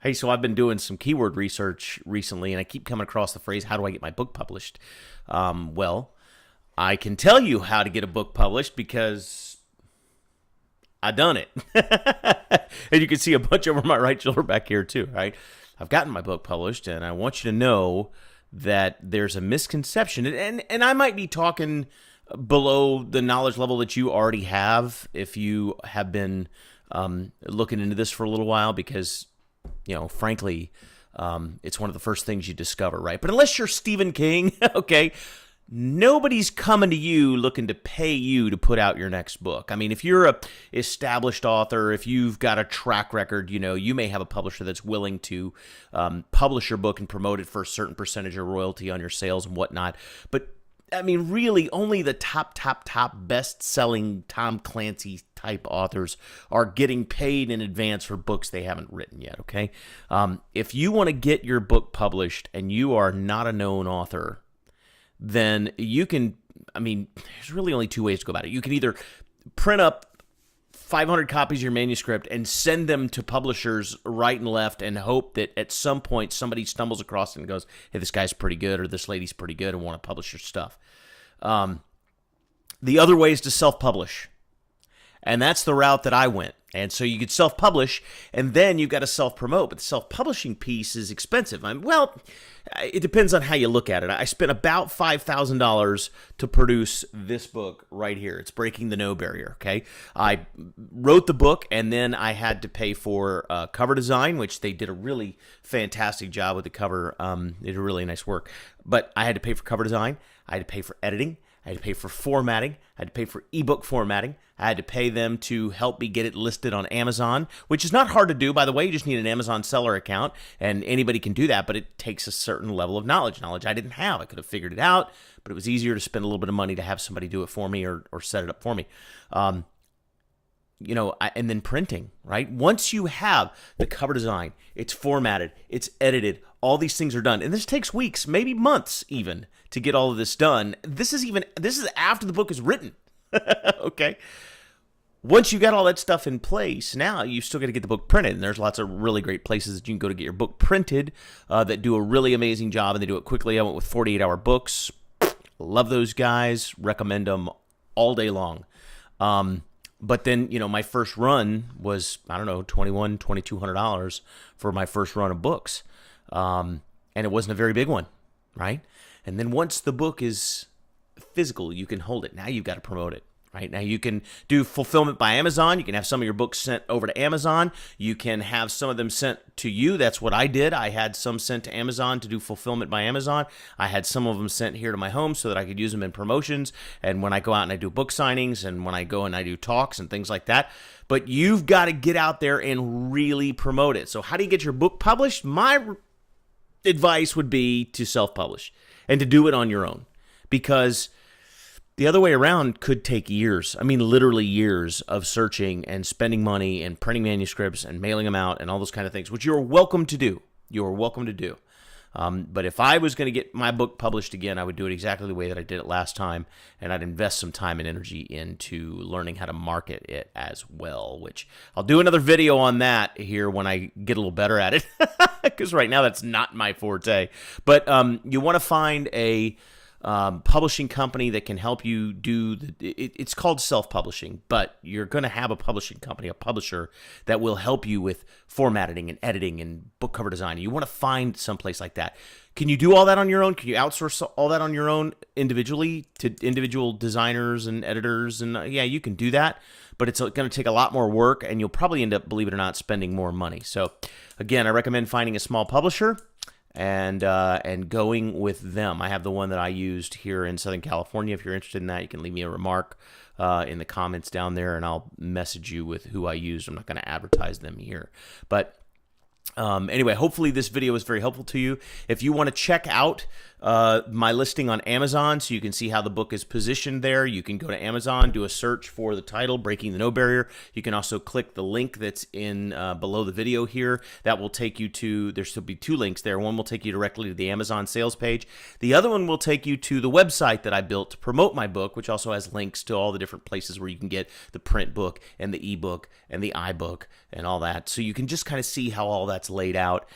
Hey, so I've been doing some keyword research recently, and I keep coming across the phrase, how do I get my book published? Well, I can tell you how to get a book published because I done it. And you can see a bunch over my right shoulder back here too, right? I've gotten my book published, and I want you to know that there's a misconception, and I might be talking below the knowledge level that you already have if you have been looking into this for a little while, because frankly, it's one of the first things you discover, right? But unless you're Stephen King, okay, nobody's coming to you looking to pay you to put out your next book. I mean, if you're a established author, if you've got a track record, you may have a publisher that's willing to publish your book and promote it for a certain percentage of royalty on your sales and whatnot. But I mean, really, only the top best-selling Tom Clancy type authors are getting paid in advance for books they haven't written yet, okay? If you want to get your book published and you are not a known author, then you can, there's really only two ways to go about it. You can either print up 500 copies of your manuscript and send them to publishers right and left and hope that at some point somebody stumbles across it and goes, hey, this guy's pretty good or this lady's pretty good and want to publish your stuff. The other way is to self-publish. And that's the route that I went. And so you could self-publish, and then you've got to self-promote. But the self-publishing piece is expensive. It depends on how you look at it. I spent about $5,000 to produce this book right here. It's Breaking the No Barrier, okay? I wrote the book, and then I had to pay for cover design, which they did a really fantastic job with the cover. They did really nice work. But I had to pay for cover design. I had to pay for editing. I had to pay for formatting. I had to pay for ebook formatting. I had to pay them to help me get it listed on Amazon, which is not hard to do, by the way. You just need an Amazon seller account, and anybody can do that, but it takes a certain level of knowledge I didn't have. I could have figured it out, but it was easier to spend a little bit of money to have somebody do it for me or set it up for me. And then printing, right? Once you have the cover design, it's formatted, it's edited, all these things are done. And this takes weeks, maybe months even, to get all of this done. This is after the book is written. Okay. Once you got all that stuff in place, now you still got to get the book printed. And there's lots of really great places that you can go to get your book printed that do a really amazing job, and they do it quickly. I went with 48-hour books. Love those guys. Recommend them all day long. But then, my first run was, $2,100, $2,200 for my first run of books. And it wasn't a very big one, right? And then once the book is physical, you can hold it. Now you've got to promote it, right? Now you can do fulfillment by Amazon. You can have some of your books sent over to Amazon. You can have some of them sent to you. That's what I did. I had some sent to Amazon to do fulfillment by Amazon. I had some of them sent here to my home so that I could use them in promotions and when I go out and I do book signings and when I go and I do talks and things like that. But you've got to get out there and really promote it. So how do you get your book published? My advice would be to self-publish and to do it on your own, because the other way around could take years. Literally years of searching and spending money and printing manuscripts and mailing them out and all those kind of things, which you're welcome to do. You're welcome to do. But if I was going to get my book published again, I would do it exactly the way that I did it last time, and I'd invest some time and energy into learning how to market it as well, which I'll do another video on that here when I get a little better at it, because right now that's not my forte. But you want to find a publishing company that can help you do it's called self-publishing, but you're going to have a publishing company, a publisher that will help you with formatting and editing and book cover design. You want to find someplace like that. Can you do all that on your own? Can you outsource all that on your own individually to individual designers and editors? And yeah, you can do that, but it's going to take a lot more work, and you'll probably end up, believe it or not, spending more money. So again, I recommend finding a small publisher and going with them. I have the one that I used here in Southern California. If you're interested in that, you can leave me a remark in the comments down there, and I'll message you with who I used. I'm not going to advertise them here. But anyway, hopefully this video was very helpful to you. If you want to check out my listing on Amazon, so you can see how the book is positioned there. You can go to Amazon, do a search for the title, Breaking the No Barrier. You can also click the link that's in below the video here. That will take you to, there should be 2 links there. One will take you directly to the Amazon sales page. The other one will take you to the website that I built to promote my book, which also has links to all the different places where you can get the print book and the ebook and the iBook and all that. So you can just kind of see how all that's laid out,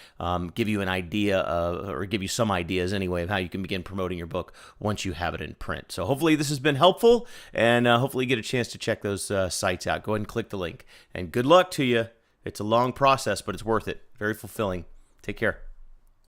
give you an idea of, or give you some ideas anyway, of how you can begin promoting your book once you have it in print. So hopefully this has been helpful, and hopefully you get a chance to check those sites out. Go ahead and click the link. And good luck to you. It's a long process, but it's worth it. Very fulfilling. Take care.